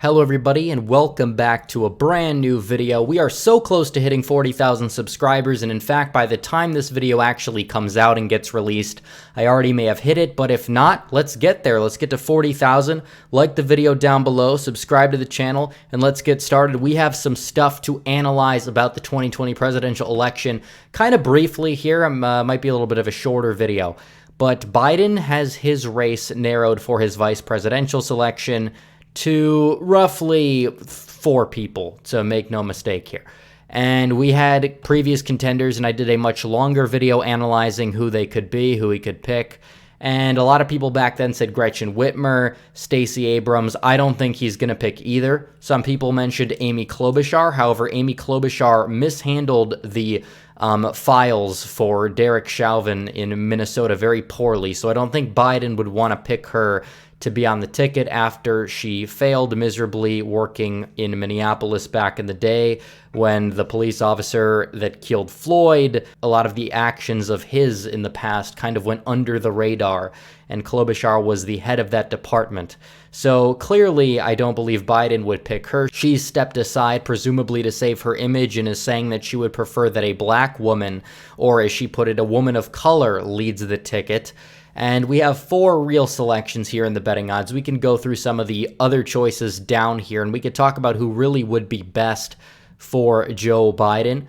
Hello everybody and welcome back to a brand new video. We are so close to hitting 40,000 subscribers, and in fact by the time this video actually comes out and gets released, I already may have hit it, but if not, let's get there. Let's get to 40,000. Like the video down below, subscribe to the channel, and let's get started. We have some stuff to analyze about the 2020 presidential election. Kind of briefly here, might be a little bit of a shorter video, but Biden has his race narrowed for his vice presidential selection to roughly 4 people, to make no mistake here. And we had previous contenders, and I did a much longer video analyzing who they could be, who he could pick. And a lot of people back then said Gretchen Whitmer, Stacey Abrams. I don't think he's going to pick either. Some people mentioned Amy Klobuchar. However, Amy Klobuchar mishandled the files for Derek Chauvin in Minnesota very poorly. So I don't think Biden would want to pick her to be on the ticket after she failed miserably working in Minneapolis back in the day when the police officer that killed Floyd, a lot of the actions of his in the past kind of went under the radar, and Klobuchar was the head of that department. So clearly, I don't believe Biden would pick her. She's stepped aside, presumably to save her image, and is saying that she would prefer that a black woman, or as she put it, a woman of color, leads the ticket. And we have 4 real selections here in the betting odds. We can go through some of the other choices down here, and we could talk about who really would be best for Joe Biden.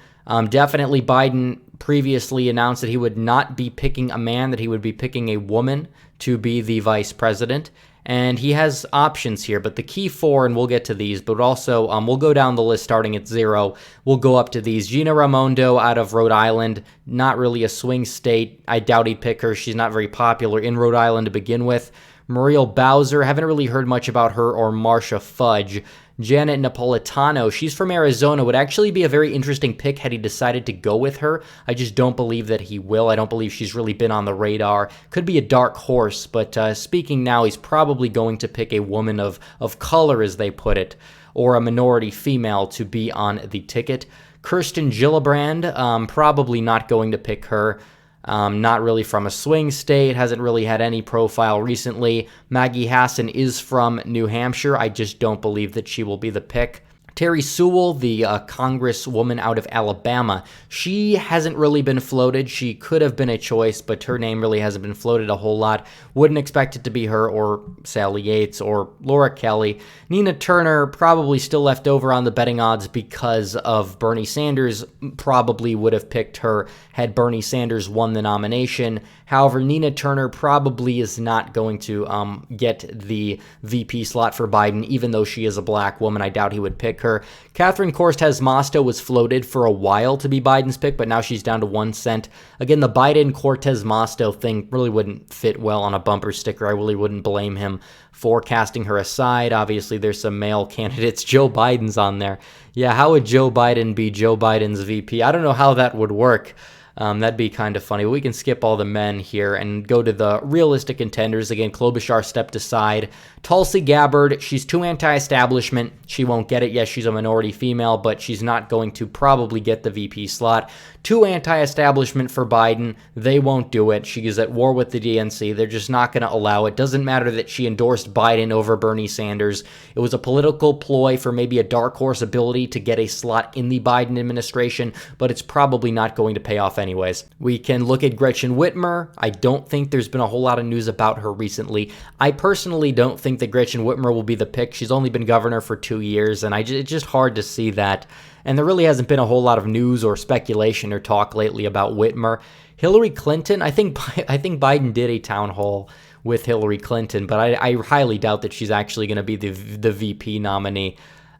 Definitely Biden previously announced that he would not be picking a man, that he would be picking a woman to be the vice president. And he has options here, but the key 4, and we'll get to these, but also we'll go down the list starting at 0. We'll go up to these. Gina Raimondo out of Rhode Island, not really a swing state. I doubt he'd pick her. She's not very popular in Rhode Island to begin with. Muriel Bowser, haven't really heard much about her, or Marsha Fudge. Janet Napolitano, she's from Arizona, would actually be a very interesting pick had he decided to go with her. I just don't believe that he will. I don't believe she's really been on the radar. Could be a dark horse, but speaking now, he's probably going to pick a woman of color, as they put it, or a minority female to be on the ticket. Kirsten Gillibrand, probably not going to pick her. Not really from a swing state, hasn't really had any profile recently. Maggie Hassan is from New Hampshire. I just don't believe that she will be the pick. Terry Sewell, the congresswoman out of Alabama, she hasn't really been floated. She could have been a choice, but her name really hasn't been floated a whole lot. Wouldn't expect it to be her or Sally Yates or Laura Kelly. Nina Turner probably still left over on the betting odds because of Bernie Sanders. Probably would have picked her had Bernie Sanders won the nomination. However, Nina Turner probably is not going to get the VP slot for Biden, even though she is a black woman. I doubt he would pick her. Catherine Cortez Mostow was floated for a while to be Biden's pick, but now she's down to 1 cent. Again, the Biden-Cortez Mostow thing really wouldn't fit well on a bumper sticker. I really wouldn't blame him for casting her aside. Obviously, there's some male candidates. Joe Biden's on there. Yeah, how would Joe Biden be Joe Biden's VP? I don't know how that would work. That'd be kind of funny. We can skip all the men here and go to the realistic contenders. Again, Klobuchar stepped aside. Tulsi Gabbard, she's too anti-establishment. She won't get it. Yes, she's a minority female, but she's not going to probably get the VP slot. Too anti-establishment for Biden. They won't do it. She is at war with the DNC. They're just not going to allow it. Doesn't matter that she endorsed Biden over Bernie Sanders. It was a political ploy for maybe a dark horse ability to get a slot in the Biden administration, but it's probably not going to pay off anyways. We can look at Gretchen Whitmer. I don't think there's been a whole lot of news about her recently. I personally don't think that Gretchen Whitmer will be the pick. She's only been governor for 2 years, and it's just hard to see that. And there really hasn't been a whole lot of news or speculation or talk lately about Whitmer. Hillary Clinton, I think Biden did a town hall with Hillary Clinton, but I highly doubt that she's actually going to be the VP nominee.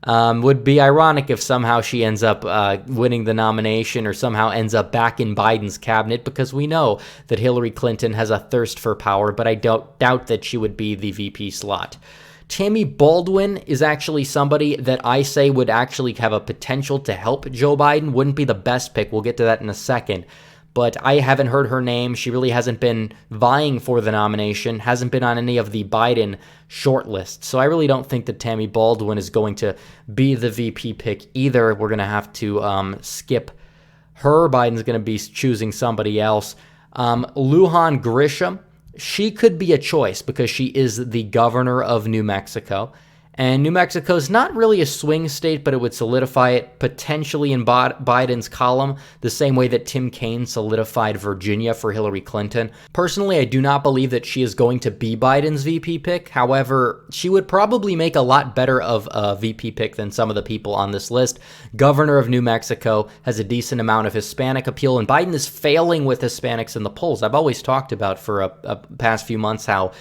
Would be ironic if somehow she ends up winning the nomination or somehow ends up back in Biden's cabinet, because we know that Hillary Clinton has a thirst for power, but I doubt that she would be the VP slot. Tammy Baldwin is actually somebody that I say would actually have a potential to help Joe Biden. Wouldn't be the best pick. We'll get to that in a second. But I haven't heard her name. She really hasn't been vying for the nomination, hasn't been on any of the Biden shortlists. So I really don't think that Tammy Baldwin is going to be the VP pick either. We're going to have to skip her. Biden's going to be choosing somebody else. Lujan Grisham, she could be a choice because she is the governor of New Mexico. And New Mexico's not really a swing state, but it would solidify it potentially in Biden's column, the same way that Tim Kaine solidified Virginia for Hillary Clinton. Personally, I do not believe that she is going to be Biden's VP pick. However, she would probably make a lot better of a VP pick than some of the people on this list. Governor of New Mexico has a decent amount of Hispanic appeal, and Biden is failing with Hispanics in the polls. I've always talked about for a past few months how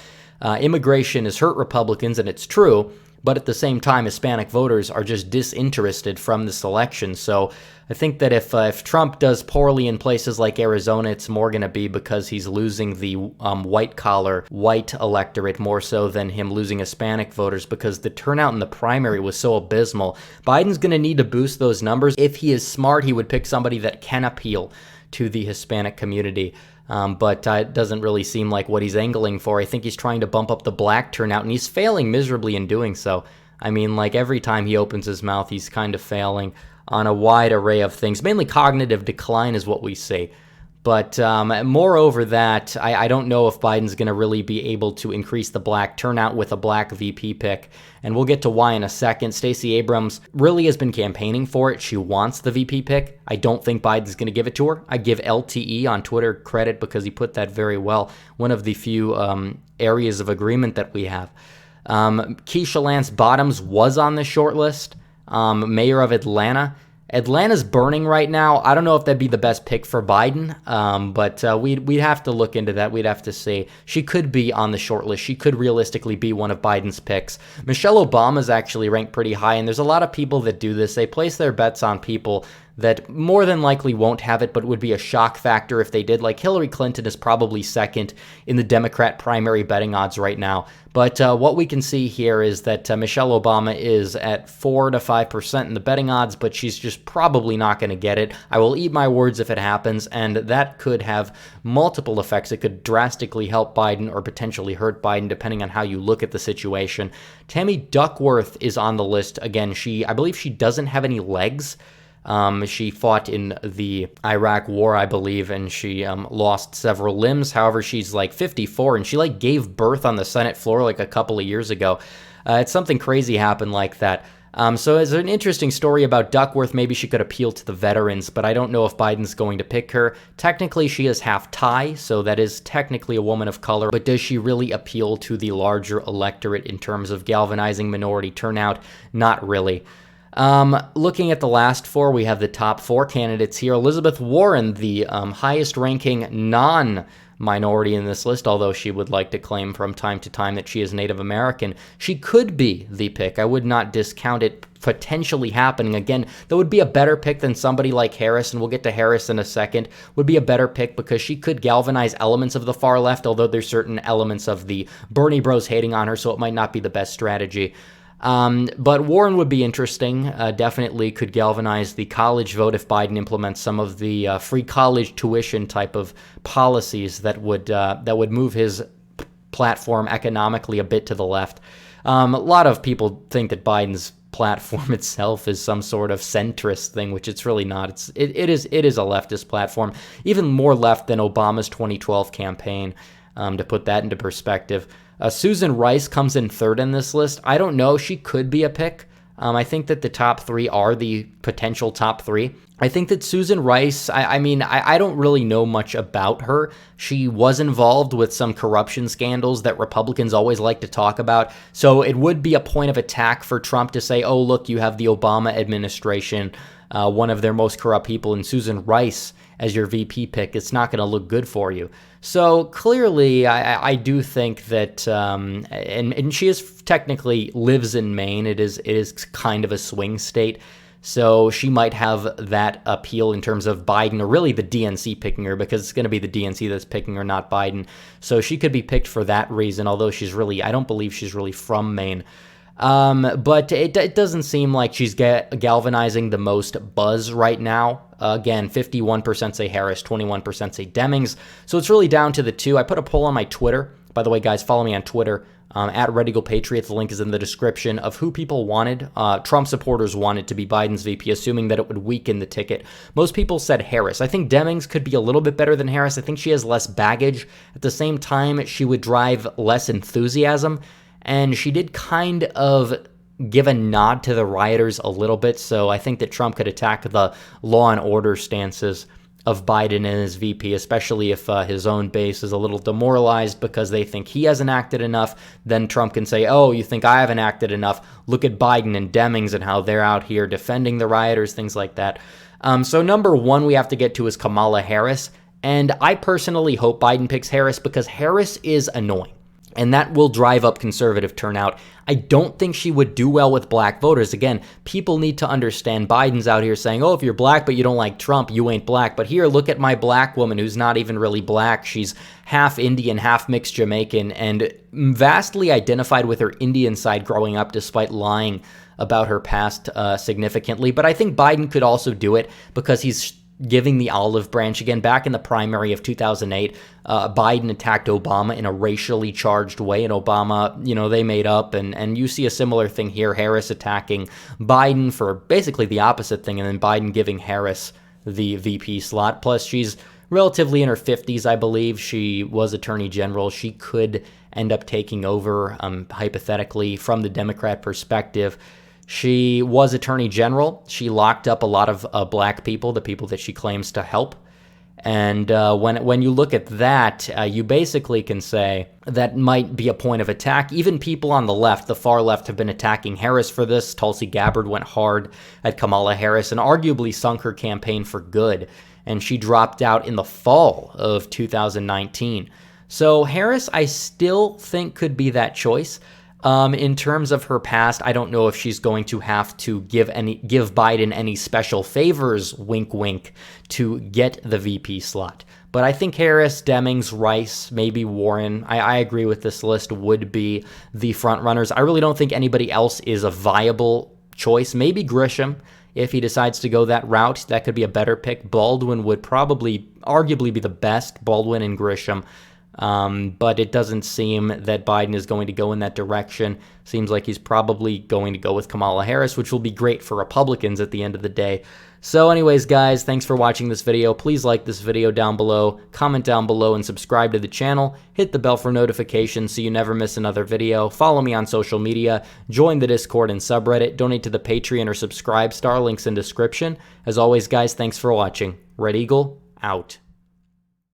immigration has hurt Republicans, and it's true. But at the same time, Hispanic voters are just disinterested from this election. So I think that if Trump does poorly in places like Arizona, it's more going to be because he's losing the white-collar, white electorate more so than him losing Hispanic voters, because the turnout in the primary was so abysmal. Biden's going to need to boost those numbers. If he is smart, he would pick somebody that can appeal to the Hispanic community. But it doesn't really seem like what he's angling for. I think he's trying to bump up the black turnout, and he's failing miserably in doing so. I mean, like, every time he opens his mouth, he's kind of failing on a wide array of things. Mainly cognitive decline is what we see. But moreover that, I don't know if Biden's going to really be able to increase the black turnout with a black VP pick. And we'll get to why in a second. Stacey Abrams really has been campaigning for it. She wants the VP pick. I don't think Biden's going to give it to her. I give LTE on Twitter credit because he put that very well. One of the few areas of agreement that we have. Keisha Lance Bottoms was on the short list. Mayor of Atlanta. Atlanta's burning right now. I don't know if that'd be the best pick for Biden, but we'd have to look into that. We'd have to see. She could be on the short list. She could realistically be one of Biden's picks. Michelle Obama's actually ranked pretty high, and there's a lot of people that do this. They place their bets on people that more than likely won't have it, but would be a shock factor if they did. Like Hillary Clinton is probably second in the Democrat primary betting odds right now. But what we can see here is that Michelle Obama is at 4 to 5% in the betting odds, but she's just probably not going to get it. I will eat my words if it happens, and that could have multiple effects. It could drastically help Biden or potentially hurt Biden, depending on how you look at the situation. Tammy Duckworth is on the list. Again, I believe she doesn't have any legs. She fought in the Iraq war, I believe, and she lost several limbs. However, she's like 54, and she gave birth on the Senate floor like a couple of years ago. It's something crazy happened like that. So it's an interesting story about Duckworth. Maybe she could appeal to the veterans, but I don't know if Biden's going to pick her. Technically, she is half Thai, so that is technically a woman of color, but does she really appeal to the larger electorate in terms of galvanizing minority turnout? Not really. Looking at the last four, we have the top four candidates here. Elizabeth Warren, the highest ranking non-minority in this list, although she would like to claim from time to time that she is Native American. She could be the pick. I would not discount it potentially happening. Again, that would be a better pick than somebody like Harris, and we'll get to Harris in a second. Would be a better pick because she could galvanize elements of the far left, although there's certain elements of the Bernie bros hating on her, so it might not be the best strategy. But Warren would be interesting, definitely could galvanize the college vote if Biden implements some of the free college tuition type of policies that would move his platform economically a bit to the left. A lot of people think that Biden's platform itself is some sort of centrist thing, which it's really not. It is a leftist platform, even more left than Obama's 2012 campaign, to put that into perspective. Susan Rice comes in third in this list. I don't know. She could be a pick. I think that the top three are the potential top three. I think that Susan Rice, I mean, I don't really know much about her. She was involved with some corruption scandals that Republicans always like to talk about. So it would be a point of attack for Trump to say, oh, look, you have the Obama administration, one of their most corrupt people, and Susan Rice as your VP pick. It's not going to look good for you. So clearly, I do think that, and she is technically lives in Maine. It is kind of a swing state. So she might have that appeal in terms of Biden, or really the DNC picking her, because it's going to be the DNC that's picking her, not Biden. So she could be picked for that reason, although I don't believe she's really from Maine. But it doesn't seem like she's galvanizing the most buzz right now. Again, 51% say Harris, 21% say Demings. So it's really down to the two. I put a poll on my Twitter. By the way, guys, follow me on Twitter, at Red Eagle Patriot. The link is in the description, of who people wanted. Trump supporters wanted to be Biden's VP, assuming that it would weaken the ticket. Most people said Harris. I think Demings could be a little bit better than Harris. I think she has less baggage. At the same time, she would drive less enthusiasm. And she did kind of give a nod to the rioters a little bit. So I think that Trump could attack the law and order stances of Biden and his VP, especially if his own base is a little demoralized because they think he hasn't acted enough. Then Trump can say, oh, you think I haven't acted enough? Look at Biden and Demings and how they're out here defending the rioters, things like that. So number one we have to get to is Kamala Harris. And I personally hope Biden picks Harris because Harris is annoying. And that will drive up conservative turnout. I don't think she would do well with black voters. Again, people need to understand Biden's out here saying, oh, if you're black but you don't like Trump, you ain't black. But here, look at my black woman who's not even really black. She's half Indian, half mixed Jamaican, and vastly identified with her Indian side growing up despite lying about her past significantly. But I think Biden could also do it because he's giving the olive branch. Again, back in the primary of 2008, Biden attacked Obama in a racially charged way, and Obama, they made up, and you see a similar thing here, Harris attacking Biden for basically the opposite thing, and then Biden giving Harris the VP slot. Plus, she's relatively in her 50s, I believe. She was Attorney General. She could end up taking over, hypothetically, from the Democrat perspective. She was Attorney General. She locked up a lot of black people, the people that she claims to help. And when you look at that, you basically can say that might be a point of attack. Even people on the left, the far left, have been attacking Harris for this. Tulsi Gabbard went hard at Kamala Harris and arguably sunk her campaign for good. And she dropped out in the fall of 2019. So Harris, I still think, could be that choice. In terms of her past, I don't know if she's going to have to give Biden any special favors, wink, wink, to get the VP slot. But I think Harris, Demings, Rice, maybe Warren, I agree with this list, would be the front runners. I really don't think anybody else is a viable choice. Maybe Grisham, if he decides to go that route, that could be a better pick. Baldwin would probably, arguably be the best, Baldwin and Grisham. But it doesn't seem that Biden is going to go in that direction. Seems like he's probably going to go with Kamala Harris, which will be great for Republicans at the end of the day. So anyways, guys, thanks for watching this video. Please like this video down below, comment down below, and subscribe to the channel. Hit the bell for notifications so you never miss another video. Follow me on social media, join the Discord and subreddit, donate to the Patreon or subscribe star, links in description. As always, guys, thanks for watching. Red Eagle, out.